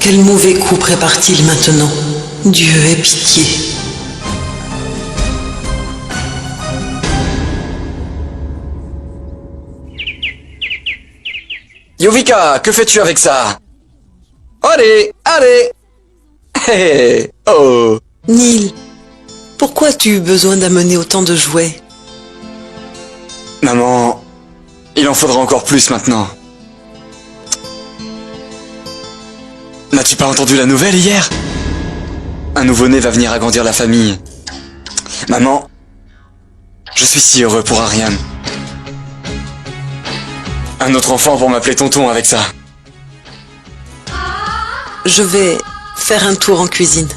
Quel mauvais coup prépare-t-il maintenant? Dieu ait pitié. Yuvika, que fais-tu avec ça? Allez, allez. Hé, oh. Neil, pourquoi as-tu eu besoin d'amener autant de jouets? Maman, il en faudra encore plus maintenant. N'as-tu pas entendu la nouvelle hier? Un nouveau-né va venir agrandir la famille. Maman, je suis si heureux pour Ariane. Un autre enfant pour m'appeler tonton avec ça. Je vais faire un tour en cuisine.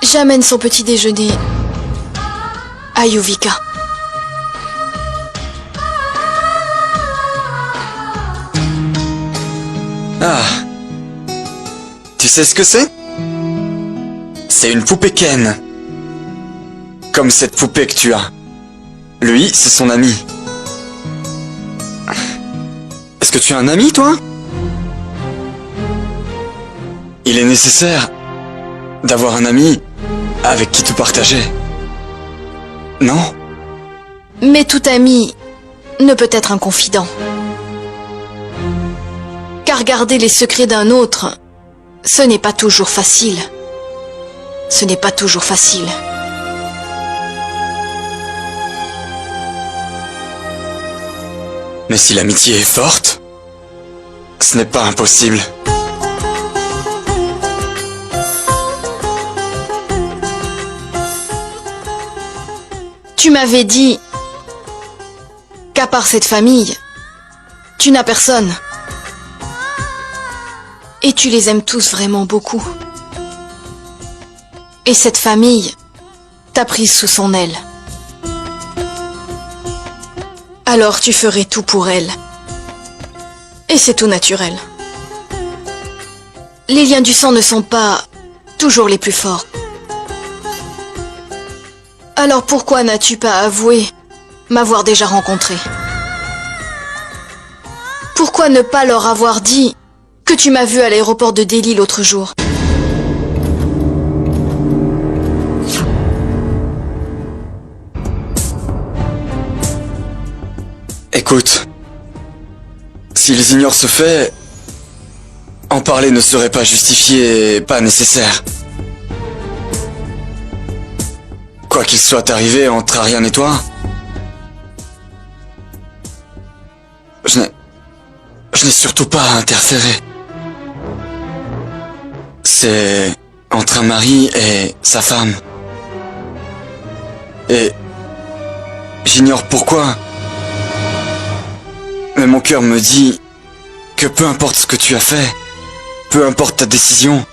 J'amène son petit déjeuner à Yuvika. Ah. Tu sais ce que c'est? C'est une poupée Ken. Comme cette poupée que tu as. Lui, c'est son ami. Est-ce que tu as un ami, toi? Il est nécessaire d'avoir un ami avec qui tout partager. Non? Mais tout ami ne peut être un confident. Car garder les secrets d'un autre, ce n'est pas toujours facile. Ce n'est pas toujours facile. Mais si l'amitié est forte, ce n'est pas impossible. Tu m'avais dit qu'à part cette famille, tu n'as personne. Et tu les aimes tous vraiment beaucoup. Et cette famille t'a prise sous son aile. Alors tu ferais tout pour elle. Et c'est tout naturel. Les liens du sang ne sont pas toujours les plus forts. Alors pourquoi n'as-tu pas avoué m'avoir déjà rencontré? Pourquoi ne pas leur avoir dit que tu m'as vu à l'aéroport de Delhi l'autre jour? Écoute, s'ils ignorent ce fait, en parler ne serait pas justifié et pas nécessaire. Quoi qu'il soit arrivé entre Ariane et toi, je n'ai surtout pas à interférer. C'est entre un mari et sa femme. Et j'ignore pourquoi, mais mon cœur me dit que peu importe ce que tu as fait, peu importe ta décision,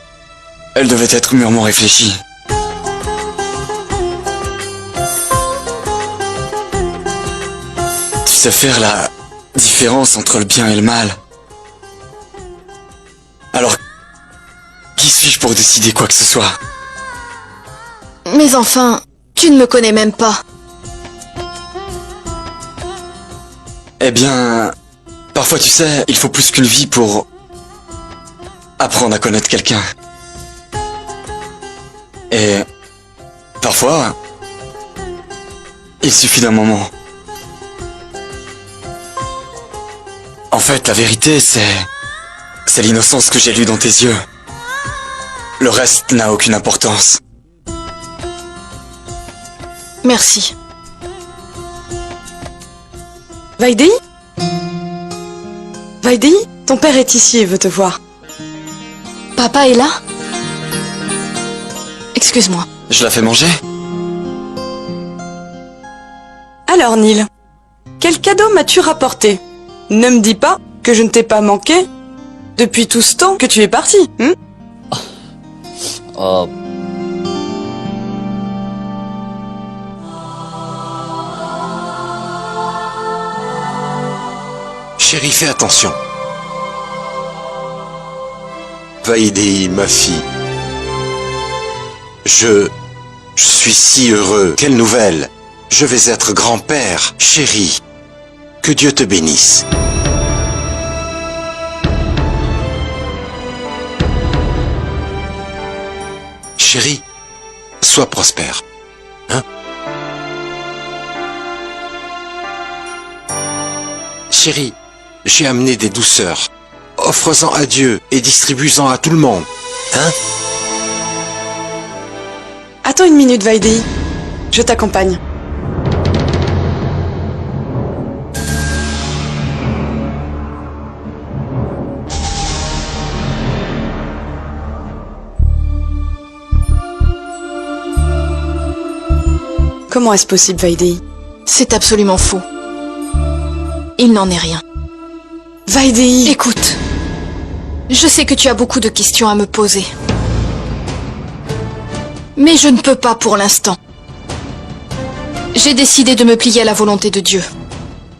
elle devait être mûrement réfléchie. Tu sais faire la différence entre le bien et le mal. Alors, qui suis-je pour décider quoi que ce soit? Mais enfin, tu ne me connais même pas. Eh bien, parfois tu sais, il faut plus qu'une vie pour apprendre à connaître quelqu'un. Et parfois, il suffit d'un moment. En fait, la vérité, c'est l'innocence que j'ai lue dans tes yeux. Le reste n'a aucune importance. Merci. Vaidéhi? Vaidéhi, ton père est ici et veut te voir. Papa est là? Excuse-moi. Je la fais manger? Alors, Neil, quel cadeau m'as-tu rapporté? Ne me dis pas que je ne t'ai pas manqué depuis tout ce temps que tu es parti, hein? Chérie, fais attention. Vaidéhi, ma fille. Je suis si heureux. Quelle nouvelle! Je vais être grand-père, chérie. Que Dieu te bénisse. Chérie, sois prospère. Hein? Chérie, j'ai amené des douceurs. Offre-en à Dieu et distribue-en à tout le monde. Hein? Attends une minute, Vaidéi. Je t'accompagne. Comment est-ce possible, Vaidéi? C'est absolument faux. Il n'en est rien. Vaidéi! Écoute, je sais que tu as beaucoup de questions à me poser. Mais je ne peux pas pour l'instant. J'ai décidé de me plier à la volonté de Dieu.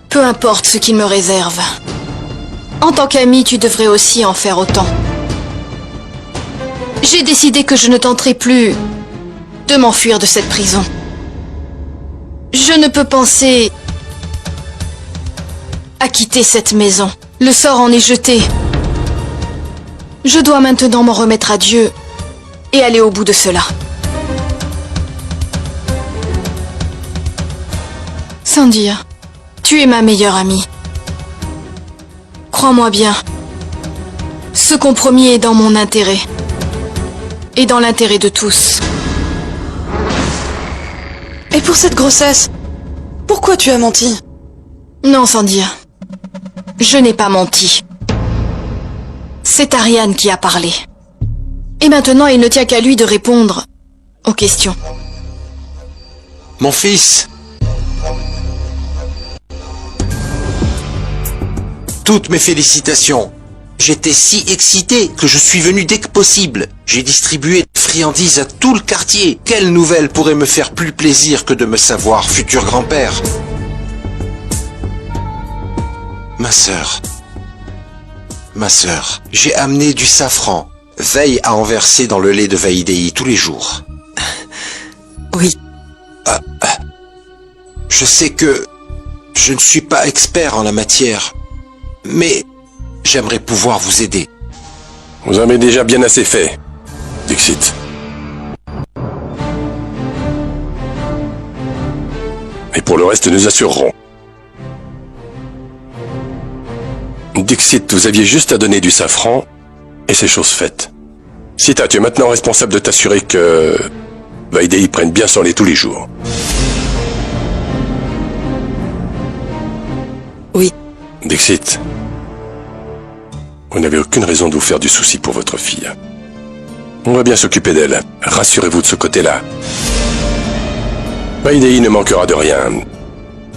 Peu importe ce qu'il me réserve. En tant qu'ami, tu devrais aussi en faire autant. J'ai décidé que je ne tenterai plus de m'enfuir de cette prison. Je ne peux penser à quitter cette maison. Le sort en est jeté. Je dois maintenant m'en remettre à Dieu et aller au bout de cela. Sandir, tu es ma meilleure amie. Crois-moi bien, ce compromis est dans mon intérêt et dans l'intérêt de tous. Et pour cette grossesse, pourquoi tu as menti? Non, Sandir, je n'ai pas menti. C'est Ariane qui a parlé. Et maintenant, il ne tient qu'à lui de répondre aux questions. Mon fils! Toutes mes félicitations. J'étais si excité que je suis venu dès que possible. J'ai distribué des friandises à tout le quartier. Quelle nouvelle pourrait me faire plus plaisir que de me savoir futur grand-père? Ma sœur, j'ai amené du safran. Veille à en verser dans le lait de Vaidéi tous les jours. Oui. Je sais que je ne suis pas expert en la matière, mais j'aimerais pouvoir vous aider. Vous en avez déjà bien assez fait, Dixit. Et pour le reste, nous assurerons. Dixit, vous aviez juste à donner du safran, et c'est chose faite. Sita, tu es maintenant responsable de t'assurer que Vaidéi prenne bien son lait tous les jours. Oui. Dixit, vous n'avez aucune raison de vous faire du souci pour votre fille. On va bien s'occuper d'elle. Rassurez-vous de ce côté-là. Vaidéi ne manquera de rien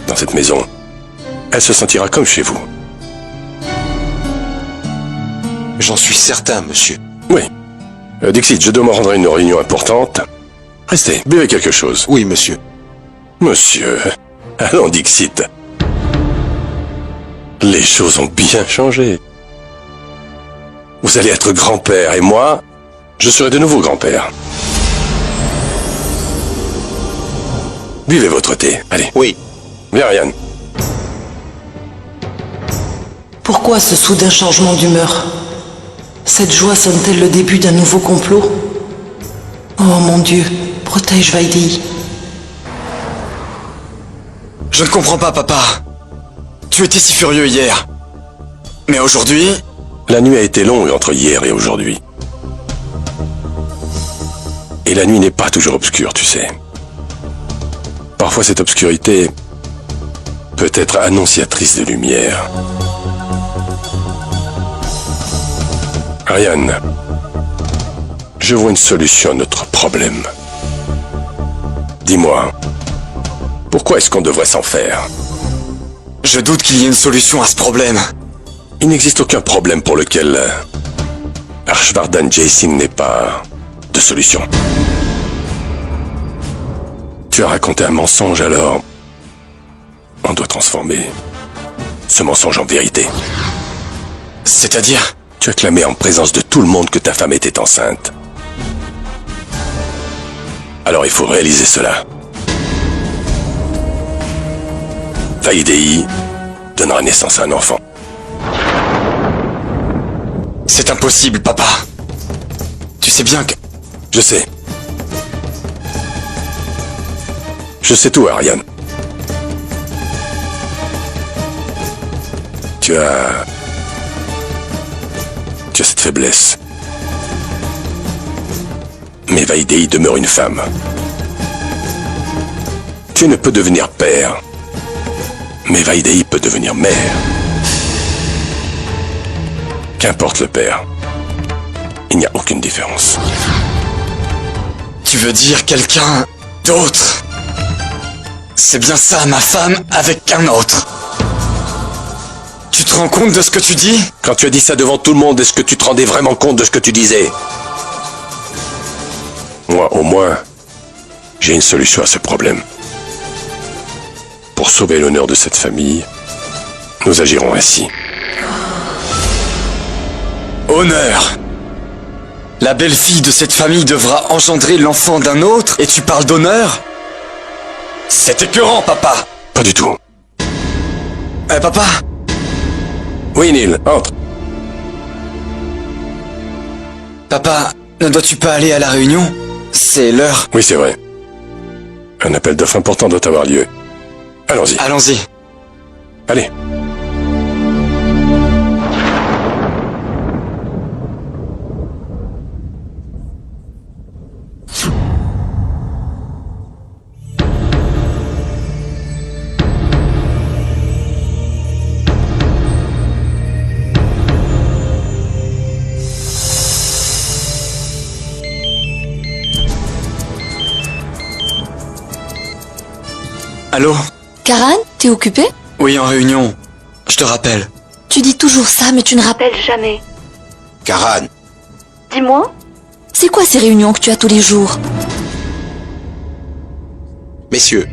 dans cette maison. Elle se sentira comme chez vous. J'en suis certain, monsieur. Oui. Dixit, je dois me rendre à une réunion importante. Restez, buvez quelque chose. Oui, monsieur. Monsieur, allons Dixit. Les choses ont bien changé. Vous allez être grand-père et moi, je serai de nouveau grand-père. Buvez votre thé, allez. Oui. Viens, Ariane. Pourquoi ce soudain changement d'humeur? Cette joie sonne-t-elle le début d'un nouveau complot? Oh mon Dieu, protège Vaidéi. Je ne comprends pas, papa. Tu étais si furieux hier. Mais aujourd'hui... La nuit a été longue entre hier et aujourd'hui. Et la nuit n'est pas toujours obscure, tu sais. Parfois cette obscurité peut être annonciatrice de lumière. Ariane, je vois une solution à notre problème. Dis-moi, pourquoi est-ce qu'on devrait s'en faire? Je doute qu'il y ait une solution à ce problème. Il n'existe aucun problème pour lequel Harshvardhan Jaising n'ait pas de solution. Tu as raconté un mensonge, alors on doit transformer ce mensonge en vérité. C'est-à-dire? Tu as clamé en présence de tout le monde que ta femme était enceinte. Alors il faut réaliser cela. Vaidei donnera naissance à un enfant. C'est impossible, papa. Tu sais bien que... Je sais. Je sais tout, Ariane. Tu as cette faiblesse. Mais Vaidei demeure une femme. Tu ne peux devenir père. Mais Vaidei peut devenir mère. Qu'importe le père. Il n'y a aucune différence. Tu veux dire quelqu'un d'autre? C'est bien ça, ma femme avec un autre. Tu te rends compte de ce que tu dis? Quand tu as dit ça devant tout le monde, est-ce que tu te rendais vraiment compte de ce que tu disais? Moi, au moins, j'ai une solution à ce problème. Pour sauver l'honneur de cette famille, nous agirons ainsi. Honneur. La belle-fille de cette famille devra engendrer l'enfant d'un autre et tu parles d'honneur? C'est écœurant, papa. Pas du tout. Papa? Oui, Neil, entre. Papa, ne dois-tu pas aller à la réunion? C'est l'heure. Oui, c'est vrai. Un appel d'offres important doit avoir lieu. Allons-y. Allons-y. Allez. Allô? Karan, t'es occupé? Oui, en réunion. Je te rappelle. Tu dis toujours ça, mais tu ne rappelles jamais. Karan, Dis-moi. C'est quoi ces réunions que tu as tous les jours? messieurs,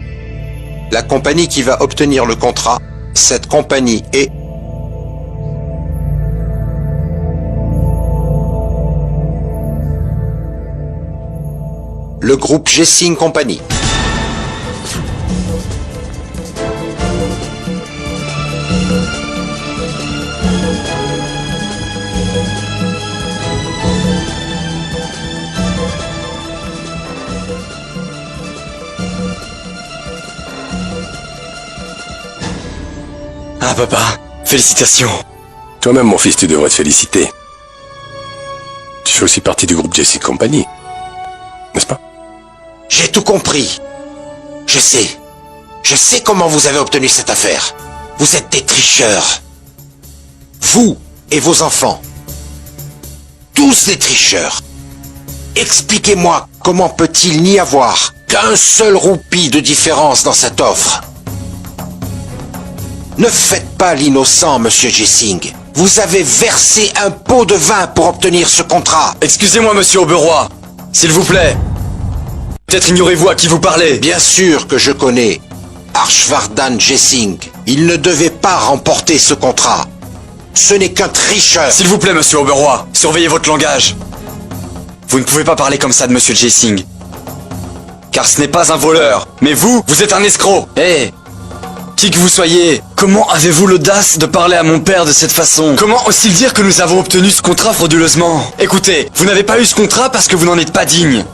la compagnie qui va obtenir le contrat, cette compagnie est... le groupe Jessing Company. Ah, papa, félicitations. Toi-même, mon fils, tu devrais te féliciter. Tu fais aussi partie du groupe Jessing Company. N'est-ce pas? J'ai tout compris. Je sais. Je sais comment vous avez obtenu cette affaire. Vous êtes des tricheurs. Vous et vos enfants. Tous des tricheurs. Expliquez-moi comment peut-il n'y avoir qu'un seul roupie de différence dans cette offre? Ne faites pas l'innocent, monsieur Jessing. Vous avez versé un pot de vin pour obtenir ce contrat. Excusez-moi, monsieur Auberoy. S'il vous plaît. Peut-être ignorez-vous à qui vous parlez. Bien sûr que je connais Harshvardhan Jessing. Il ne devait pas remporter ce contrat. Ce n'est qu'un tricheur. S'il vous plaît, monsieur Auberoy, surveillez votre langage. Vous ne pouvez pas parler comme ça de monsieur Jessing. Car ce n'est pas un voleur. Mais vous, vous êtes un escroc. Hé, qui que vous soyez, comment avez-vous l'audace de parler à mon père de cette façon? Comment ose-t-il dire que nous avons obtenu ce contrat frauduleusement? Écoutez, vous n'avez pas eu ce contrat parce que vous n'en êtes pas digne.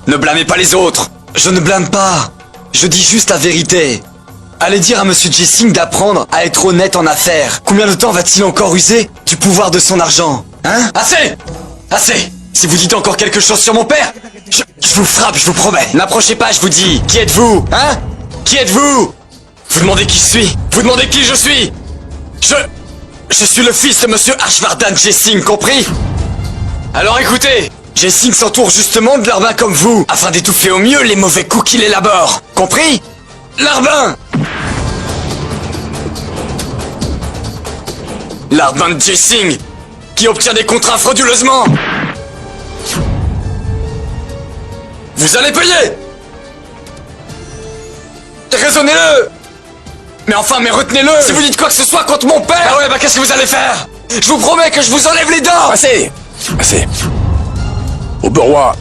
Ne blâmez pas les autres. Je ne blâme pas. Je dis juste la vérité. Allez dire à monsieur Jessing d'apprendre à être honnête en affaires. Combien de temps va-t-il encore user du pouvoir de son argent? Hein? Assez! Assez! Si vous dites encore quelque chose sur mon père, je vous frappe, je vous promets. N'approchez pas, je vous dis. Qui êtes-vous? Hein? Qui êtes-vous? Vous demandez qui je suis? Vous demandez qui je suis? Je suis le fils de monsieur Harshvardhan Jessing, compris? Alors écoutez, Jessing s'entoure justement de larbins comme vous, afin d'étouffer au mieux les mauvais coups qu'il élabore. Compris? Larbin! Larbin de Jessing, qui obtient des contrats frauduleusement. Vous allez payer! Raisonnez-le! Mais enfin, mais retenez-le! Si vous dites quoi que ce soit contre mon père! Ah ouais, bah qu'est-ce que vous allez faire? Je vous promets que je vous enlève les dents! Assez! Assez. Auberoy,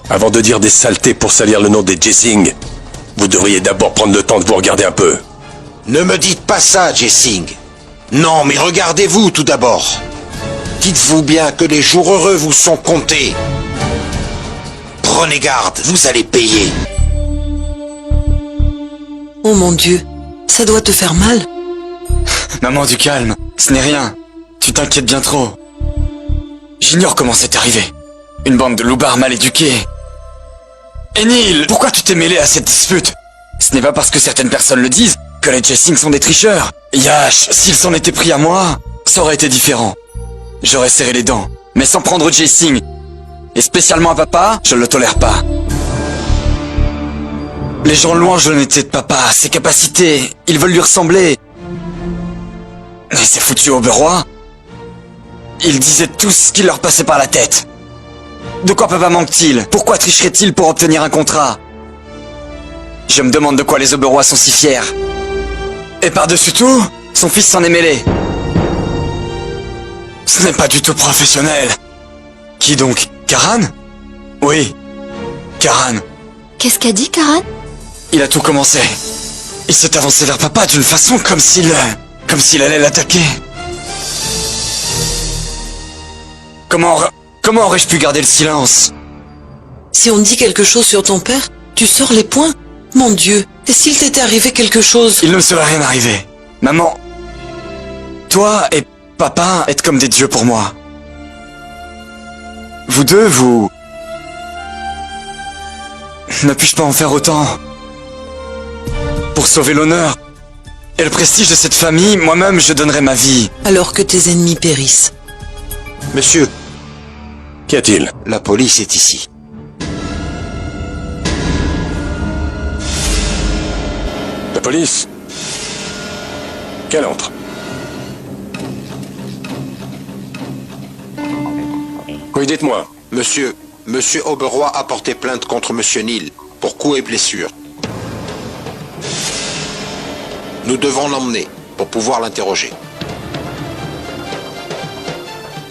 Avant de dire des saletés pour salir le nom des Jessing, vous devriez d'abord prendre le temps de vous regarder un peu. Ne me dites pas ça, Jessing. Non, mais regardez-vous tout d'abord. Dites-vous bien que les jours heureux vous sont comptés. Prenez garde, vous allez payer. Oh mon Dieu, ça doit te faire mal. Maman, du calme. Ce n'est rien. Tu t'inquiètes bien trop. J'ignore comment c'est arrivé. Une bande de loupards mal éduqués. Et Neil, pourquoi tu t'es mêlé à cette dispute? Ce n'est pas parce que certaines personnes le disent que les Jessing sont des tricheurs. Yash, s'ils s'en étaient pris à moi, ça aurait été différent. J'aurais serré les dents. Mais sans prendre au Jessing, et spécialement à papa, je ne le tolère pas. Les gens louangent l'honnêteté de papa, ses capacités, ils veulent lui ressembler. Et ces foutus Auberois, ils disaient tout ce qui leur passait par la tête. De quoi papa manque-t-il? Pourquoi tricherait-il pour obtenir un contrat? Je me demande de quoi les Auberois sont si fiers. Et par-dessus tout, son fils s'en est mêlé. Ce n'est pas du tout professionnel. Qui donc? Karan? Oui, Karan. Qu'est-ce qu'a dit, Karan? Il a tout commencé. Il s'est avancé vers papa d'une façon comme s'il allait l'attaquer. Comment aurais-je pu garder le silence? Si on dit quelque chose sur ton père, tu sors les poings. Mon Dieu, et s'il t'était arrivé quelque chose? Il ne me serait rien arrivé. Maman, toi et papa êtes comme des dieux pour moi. Vous deux, vous... Ne puis-je pas en faire autant? Pour sauver l'honneur et le prestige de cette famille, moi-même je donnerai ma vie. Alors que tes ennemis périssent. Monsieur, Qu'y a-t-il? la police est ici. La police? Qu'elle entre. Oui, dites-moi. Monsieur Auberoy a porté plainte contre Monsieur Neil pour coups et blessures. Nous devons l'emmener pour pouvoir l'interroger.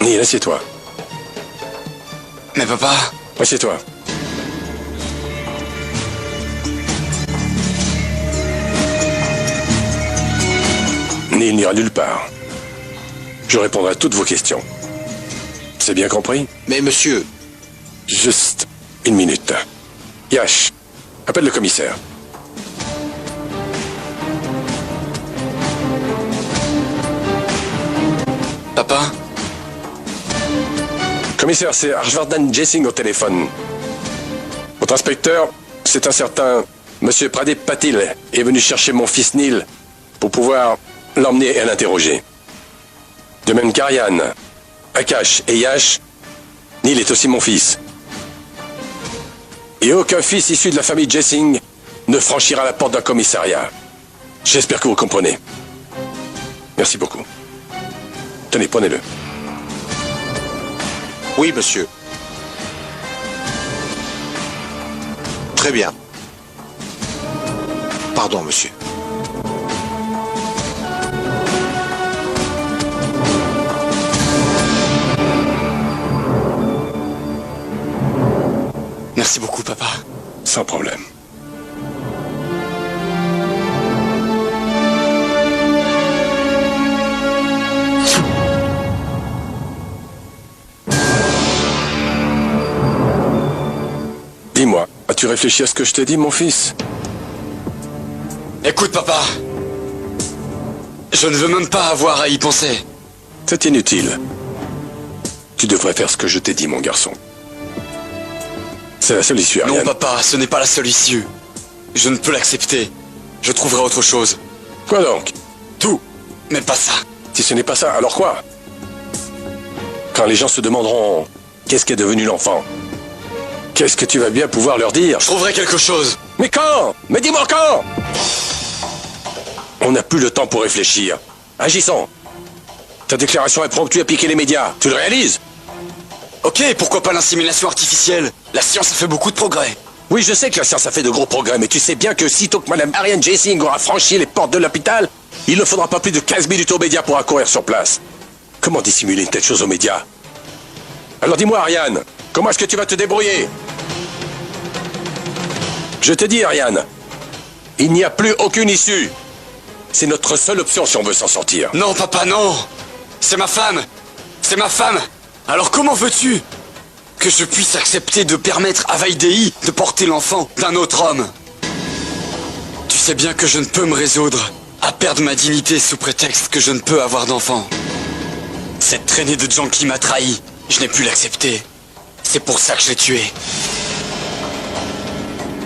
Neil, assieds-toi. Mais papa... Assieds-toi. Neil n'ira nulle part. Je répondrai à toutes vos questions. C'est bien compris? Mais monsieur, Juste une minute. Yash, appelle le commissaire. Papa? Commissaire, c'est Harshvardhan Jessing au téléphone. Votre inspecteur, c'est un certain Monsieur Pradip Patil, est venu chercher mon fils Neil pour pouvoir l'emmener et l'interroger. De même qu'Ariane, Akash et Yash, Neil est aussi mon fils. Et aucun fils issu de la famille Jessing ne franchira la porte d'un commissariat. J'espère que vous comprenez. Merci beaucoup. Tenez, prenez-le. oui monsieur. Très bien. Pardon monsieur. Merci beaucoup, papa. Sans problème. Dis-moi, as-tu réfléchi à ce que je t'ai dit, mon fils? Écoute, papa. Je ne veux même pas avoir à y penser. C'est inutile. Tu devrais faire ce que je t'ai dit, mon garçon. C'est la seule issue, Non, Ariane. papa, ce n'est pas la seule issue. Je ne peux l'accepter. Je trouverai autre chose. Quoi donc? Tout, mais pas ça. Si ce n'est pas ça, alors quoi? Quand les gens se demanderont qu'est-ce qu'est devenu l'enfant, qu'est-ce que tu vas bien pouvoir leur dire? Je trouverai quelque chose. Mais quand? Mais dis-moi quand? On n'a plus le temps pour réfléchir. Agissons. Ta déclaration impromptue a piqué les médias. Tu le réalises? Ok, pourquoi pas l'insémination artificielle? La science a fait beaucoup de progrès. Oui, je sais que la science a fait de gros progrès, mais tu sais bien que sitôt que Madame Ariane Jessing aura franchi les portes de l'hôpital, il ne faudra pas plus de 15 minutes aux médias pour accourir sur place. Comment dissimuler une telle chose aux médias? Alors dis-moi, Ariane, comment est-ce que tu vas te débrouiller? Je te dis, Ariane, il n'y a plus aucune issue. C'est notre seule option si on veut s'en sortir. Non, papa, non. C'est ma femme. C'est ma femme. Alors comment veux-tu que je puisse accepter de permettre à Vaidéhi de porter l'enfant d'un autre homme? Tu sais bien que je ne peux me résoudre à perdre ma dignité sous prétexte que je ne peux avoir d'enfant. Cette traînée de gens qui m'a trahi, je n'ai pu l'accepter. C'est pour ça que je l'ai tué.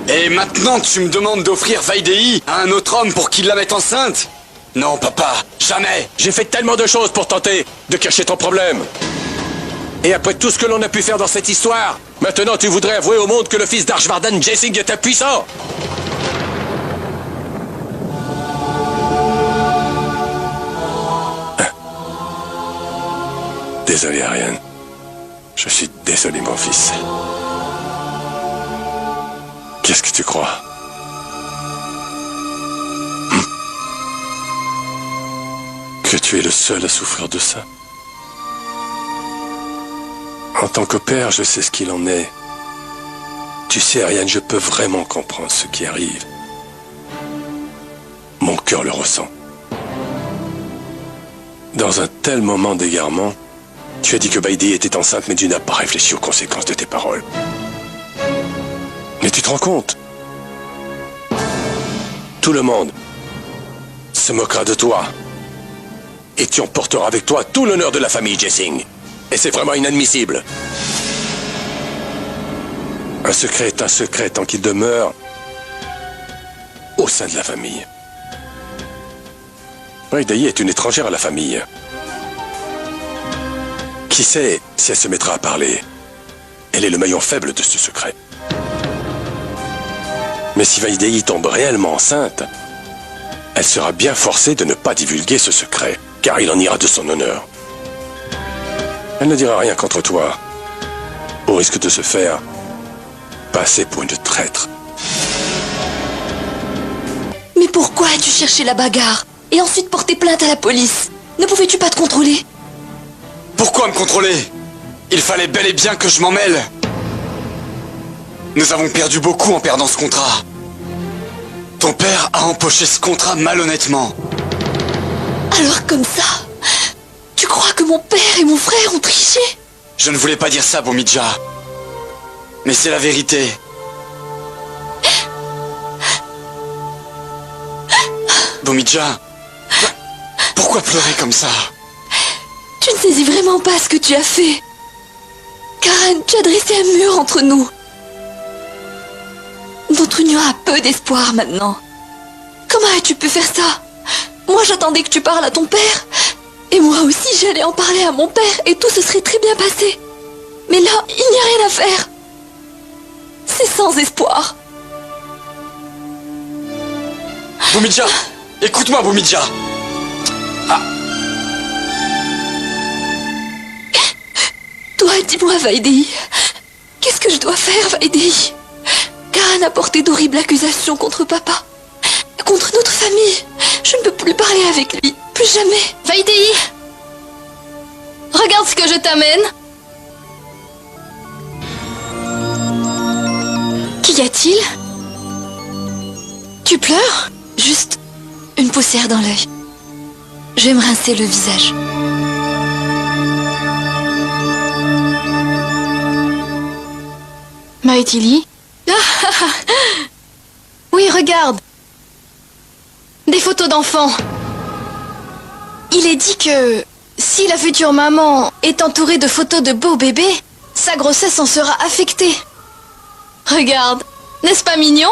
Et maintenant tu me demandes d'offrir Vaidéhi à un autre homme pour qu'il la mette enceinte? Non, papa, jamais. J'ai fait tellement de choses pour tenter de cacher ton problème. Et après tout ce que l'on a pu faire dans cette histoire, maintenant tu voudrais avouer au monde que le fils d'Arjvardan Jessing est impuissant? Désolé, Ariane. Je suis désolé, mon fils. Qu'est-ce que tu crois? Que tu es le seul à souffrir de ça? En tant que père, je sais ce qu'il en est. Tu sais, Ariane, je peux vraiment comprendre ce qui arrive. Mon cœur le ressent. Dans un tel moment d'égarement, tu as dit que Vaidéhi était enceinte, mais tu n'as pas réfléchi aux conséquences de tes paroles. Mais tu te rends compte? Tout le monde se moquera de toi. Et tu emporteras avec toi tout l'honneur de la famille Jessing. Et c'est vraiment inadmissible. Un secret est un secret tant qu'il demeure au sein de la famille. Vaidéhi est une étrangère à la famille. Qui sait si elle se mettra à parler? Elle est le maillon faible de ce secret. Mais si Vaidéhi tombe réellement enceinte, elle sera bien forcée de ne pas divulguer ce secret, car il en ira de son honneur. Elle ne dira rien contre toi, au risque de se faire passer pour une traître. Mais pourquoi as-tu cherché la bagarre et ensuite porté plainte à la police? Ne pouvais-tu pas te contrôler? Pourquoi me contrôler? Il fallait bel et bien que je m'en mêle. Nous avons perdu beaucoup en perdant ce contrat. Ton père a empoché ce contrat malhonnêtement. Alors comme ça, tu crois que mon père et mon frère ont triché? Je ne voulais pas dire ça, Bomidja. Mais c'est la vérité. Bomidja, pourquoi pleurer comme ça? Tu ne saisis vraiment pas ce que tu as fait. Karen, tu as dressé un mur entre nous. Notre union a peu d'espoir maintenant. Comment as-tu pu faire ça? Moi j'attendais que tu parles à ton père. Et moi aussi j'allais en parler à mon père et tout se serait très bien passé. Mais là, il n'y a rien à faire. C'est sans espoir. Bomidja, écoute-moi, Bomidja. Toi, dis-moi, Vaidéhi. Qu'est-ce que je dois faire, Vaidéhi? Karen a porté d'horribles accusations contre papa. Contre notre famille. Je ne peux plus parler avec lui. Plus jamais. Vaidéhi, regarde ce que je t'amène. Qu'y a-t-il? Tu pleures? Juste une poussière dans l'œil. Je vais me rincer le visage. Maëtili? Oui, regarde. Des photos d'enfants. Il est dit que si la future maman est entourée de photos de beaux bébés, sa grossesse en sera affectée. Regarde, n'est-ce pas mignon?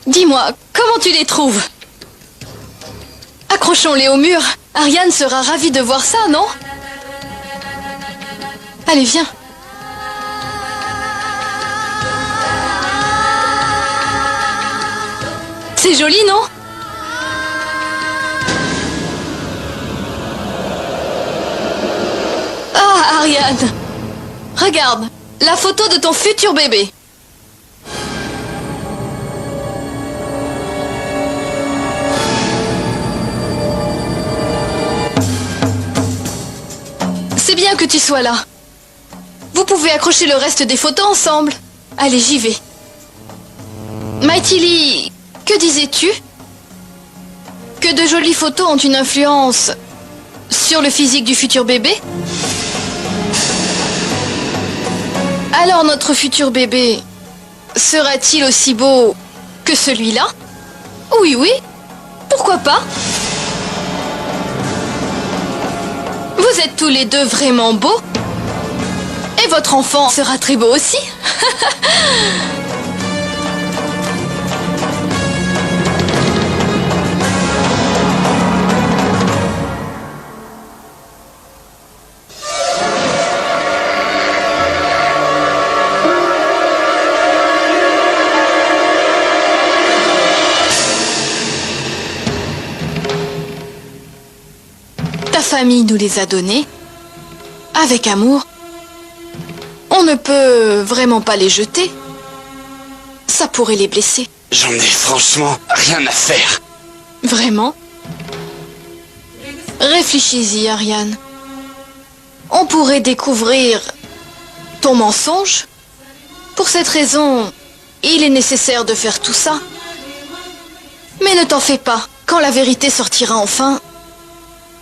Dis-moi, comment tu les trouves? Accrochons-les au mur. Ariane sera ravie de voir ça, non? Allez, viens. C'est joli, non? Ah, Ariane! Regarde, la photo de ton futur bébé. C'est bien que tu sois là. Vous pouvez accrocher le reste des photos ensemble. Allez, j'y vais. Mighty Lee, que disais-tu? Que de jolies photos ont une influence sur le physique du futur bébé? Alors notre futur bébé sera-t-il aussi beau que celui-là? Oui, oui, pourquoi pas? Vous êtes tous les deux vraiment beaux. Et votre enfant sera très beau aussi. Ta famille nous les a donnés avec amour. On ne peut vraiment pas les jeter. Ça pourrait les blesser. J'en ai franchement rien à faire. Vraiment? Réfléchis-y, Ariane. On pourrait découvrir ton mensonge. Pour cette raison, il est nécessaire de faire tout ça. Mais ne t'en fais pas. Quand la vérité sortira enfin,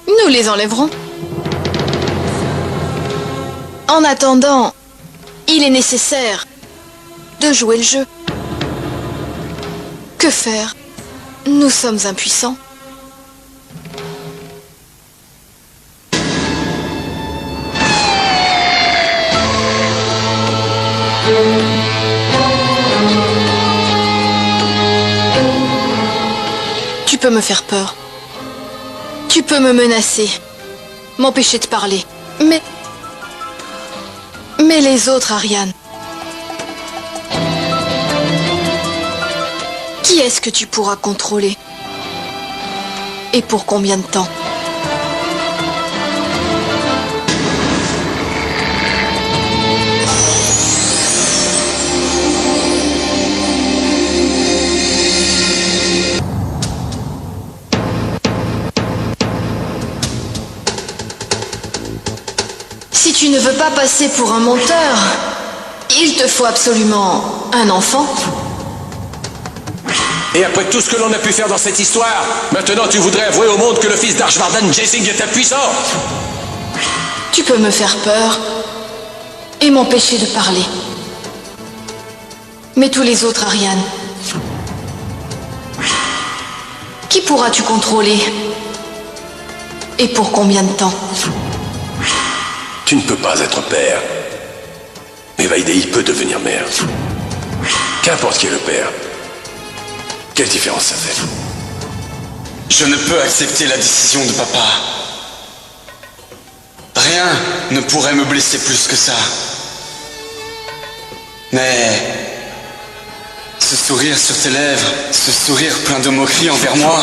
nous les enlèverons. En attendant, il est nécessaire de jouer le jeu. Que faire? Nous sommes impuissants. Tu peux me faire peur. Tu peux me menacer, m'empêcher de parler. Mais les autres, Ariane. Qui est-ce que tu pourras contrôler? Et pour combien de temps? Si tu ne veux pas passer pour un menteur, il te faut absolument un enfant. Et après tout ce que l'on a pu faire dans cette histoire, maintenant tu voudrais avouer au monde que le fils d'Archvardan Jessing est impuissant? Tu peux me faire peur et m'empêcher de parler. Mais tous les autres, Ariane, qui pourras-tu contrôler? Et pour combien de temps? Tu ne peux pas être père. Mais Vaidei peut devenir mère. Qu'importe qui est le père. Quelle différence ça fait? Je ne peux accepter la décision de papa. Rien ne pourrait me blesser plus que ça. Mais ce sourire sur tes lèvres, ce sourire plein de moquerie envers moi,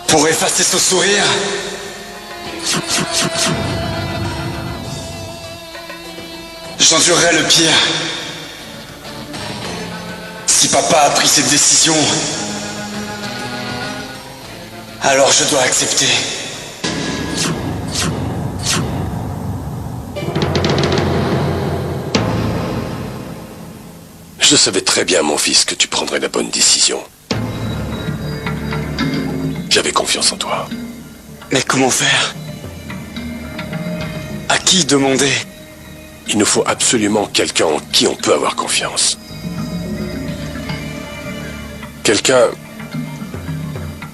pour effacer ce sourire, j'endurerai le pire. Si papa a pris cette décision, alors je dois accepter. Je savais très bien, mon fils, que tu prendrais la bonne décision. J'avais confiance en toi. Mais comment faire? À qui demander? Il nous faut absolument quelqu'un en qui on peut avoir confiance. Quelqu'un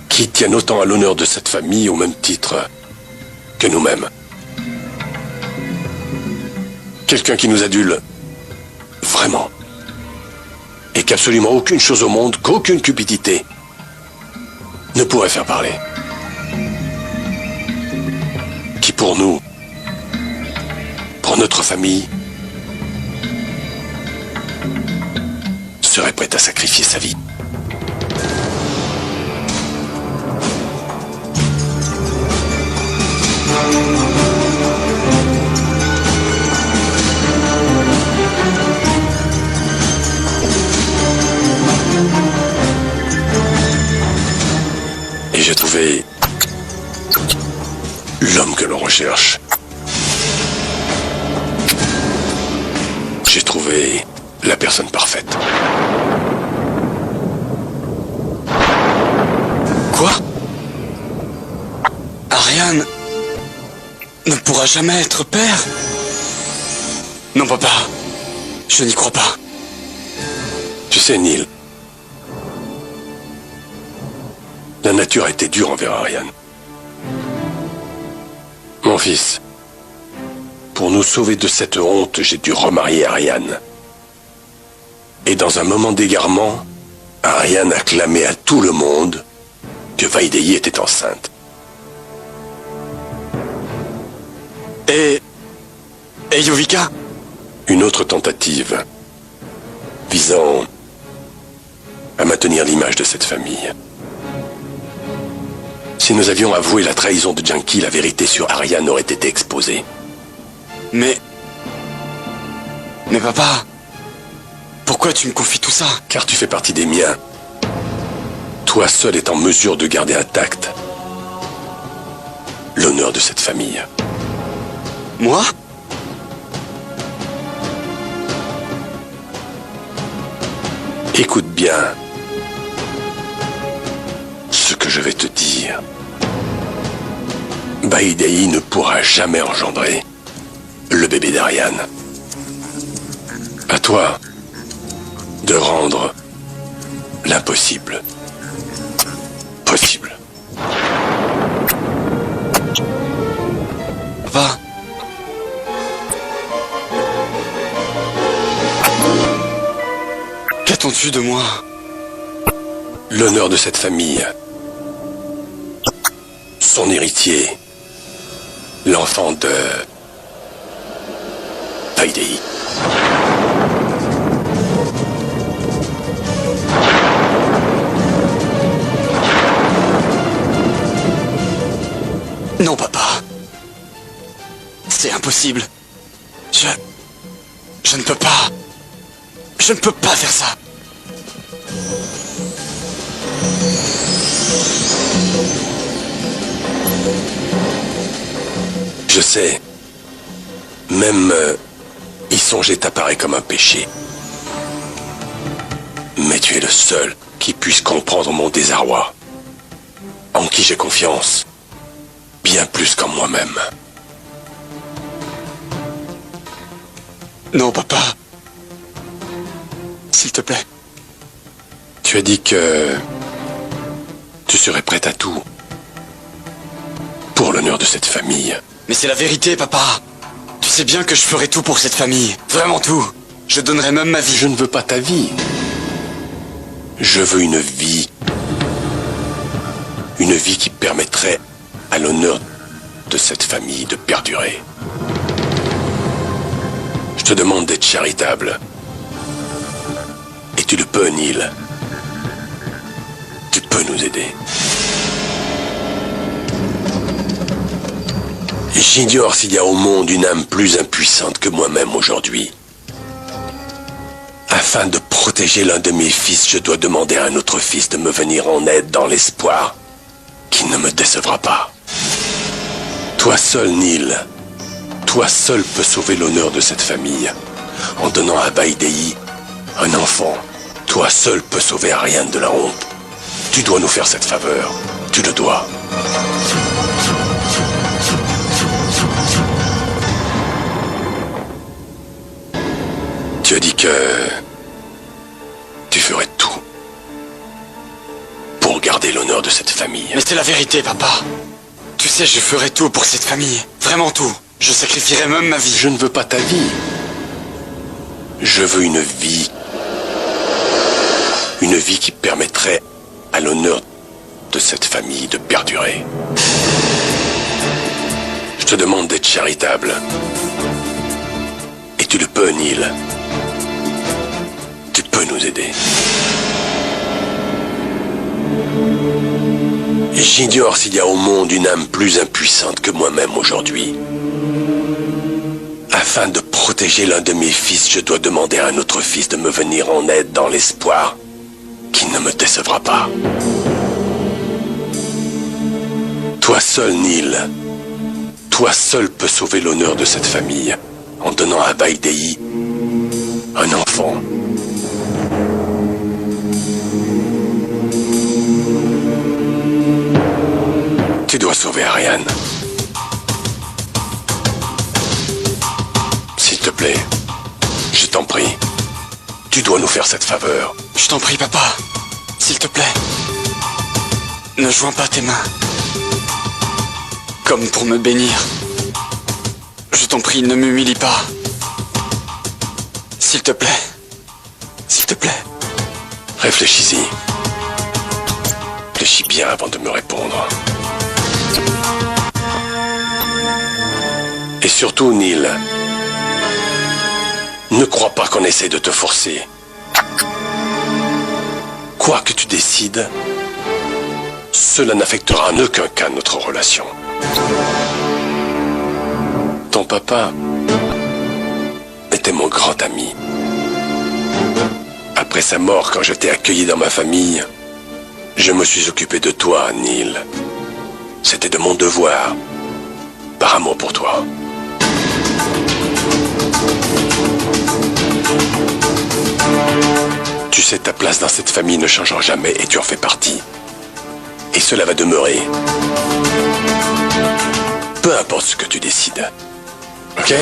qui tienne autant à l'honneur de cette famille au même titre que nous-mêmes. Quelqu'un qui nous adule vraiment. Et qu'absolument aucune chose au monde, qu'aucune cupidité ne pourrait faire parler. Qui pour nous, pour notre famille, serait prêt à sacrifier sa vie. Et j'ai trouvé l'homme que l'on recherche. J'ai j'ai trouvé la personne parfaite. Quoi? Ariane ne pourra jamais être père? Non, papa. Je n'y crois pas. Tu sais, Neil, la nature a été dure envers Ariane. Mon fils, pour nous sauver de cette honte, j'ai dû remarier Ariane. Et dans un moment d'égarement, Ariane a clamé à tout le monde que Vaidei était enceinte. Et Yuvika? Une autre tentative visant à maintenir l'image de cette famille. Si nous avions avoué la trahison de Junkie, la vérité sur Ariane aurait été exposée. Mais papa, pourquoi tu me confies tout ça? Car tu fais partie des miens. Toi seul est en mesure de garder intact l'honneur de cette famille. Moi? Écoute bien ce que je vais te dire. Vaidei ne pourra jamais engendrer le bébé d'Ariane. À toi de rendre l'impossible possible. Papa? Qu'attends-tu de moi? L'honneur de cette famille. Son héritier. L'enfant de Vaidei. Non, papa. C'est impossible. Je ne peux pas. Je ne peux pas faire ça. Je sais. Même y songer t'apparaît comme un péché. Mais tu es le seul qui puisse comprendre mon désarroi. En qui j'ai confiance. Bien plus qu'en moi-même. Non, papa. S'il te plaît. Tu as dit que tu serais prête à tout pour l'honneur de cette famille. Mais c'est la vérité, papa. Tu sais bien que je ferai tout pour cette famille. Vraiment tout. Je donnerai même ma vie. Je ne veux pas ta vie. Je veux une vie. Une vie qui permettrait à l'honneur de cette famille de perdurer. Je te demande d'être charitable. Et tu le peux, Neil. Tu peux nous aider. J'ignore s'il y a au monde une âme plus impuissante que moi-même aujourd'hui. Afin de protéger l'un de mes fils, je dois demander à un autre fils de me venir en aide dans l'espoir qu'il ne me décevra pas. Toi seul, Neil, toi seul peux sauver l'honneur de cette famille en donnant à Vaidei un enfant. Toi seul peux sauver Ariane de la honte. Tu dois nous faire cette faveur. Tu le dois. Tu as dit que tu ferais tout pour garder l'honneur de cette famille. Mais c'est la vérité, papa. Tu sais, je ferai tout pour cette famille. Vraiment tout. Je sacrifierai même ma vie. Je ne veux pas ta vie. Je veux une vie. Une vie qui permettrait à l'honneur de cette famille de perdurer. Je te demande d'être charitable. Et tu le peux, Neil. Tu peux nous aider. J'ignore s'il y a au monde une âme plus impuissante que moi-même aujourd'hui. Afin de protéger l'un de mes fils, je dois demander à un autre fils de me venir en aide dans l'espoir qu'il ne me décevra pas. Toi seul, Neil, toi seul peux sauver l'honneur de cette famille en donnant à Vaidei Un enfant. Tu dois sauver Ariane. S'il te plaît, je t'en prie. Tu dois nous faire cette faveur. Je t'en prie, papa. S'il te plaît. Ne joins pas tes mains. Comme pour me bénir. Je t'en prie, ne m'humilie pas. S'il te plaît. S'il te plaît. Réfléchis-y. Réfléchis bien avant de me répondre. Et surtout, Neil, ne crois pas qu'on essaie de te forcer. Quoi que tu décides, cela n'affectera en aucun cas notre relation. Ton papa était mon grand ami. Après sa mort, quand je t'ai accueilli dans ma famille, je me suis occupé de toi, Neil. C'était de mon devoir, par amour pour toi. Tu sais, ta place dans cette famille ne changera jamais et tu en fais partie. Et cela va demeurer. Peu importe ce que tu décides. Ok ?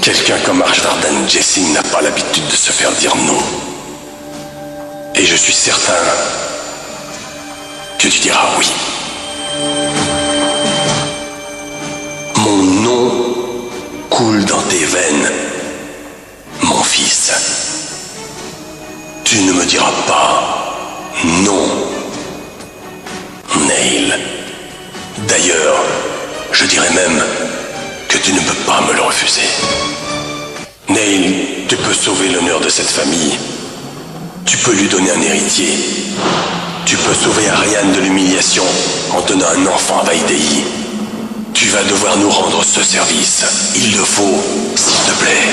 Quelqu'un comme Vardan Jessing n'a pas l'habitude de se faire dire non. Et je suis certain que tu diras oui. Mon nom coule dans tes veines, mon fils. Tu ne me diras pas non, Neil. D'ailleurs, je dirais même que tu ne peux pas me le refuser. Neil, tu peux sauver l'honneur de cette famille. Tu peux lui donner un héritier. Tu peux sauver Ariane de l'humiliation en donnant un enfant à Vaidei. Tu vas devoir nous rendre ce service. Il le faut, s'il te plaît.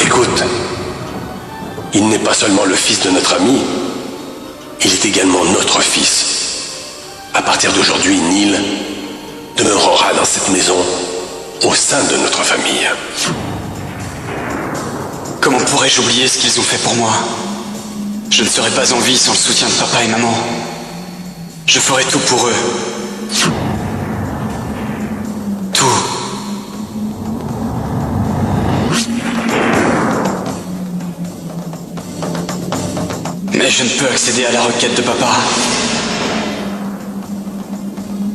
Écoute, il n'est pas seulement le fils de notre ami, il est également notre fils. À partir d'aujourd'hui, Neil demeurera dans cette maison au sein de notre famille. Comment pourrais-je oublier ce qu'ils ont fait pour moi? Je ne serais pas en vie sans le soutien de papa et maman. Je ferai tout pour eux. Tout. Mais je ne peux accéder à la requête de papa.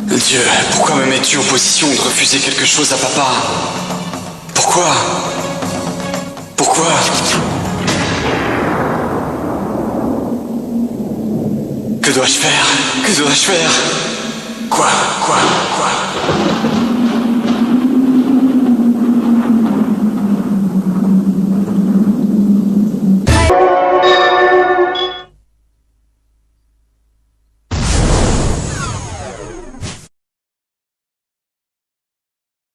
Dieu, pourquoi me mets-tu en position de refuser quelque chose à papa? Pourquoi? Pourquoi? Que dois-je faire? Que dois-je faire? Quoi?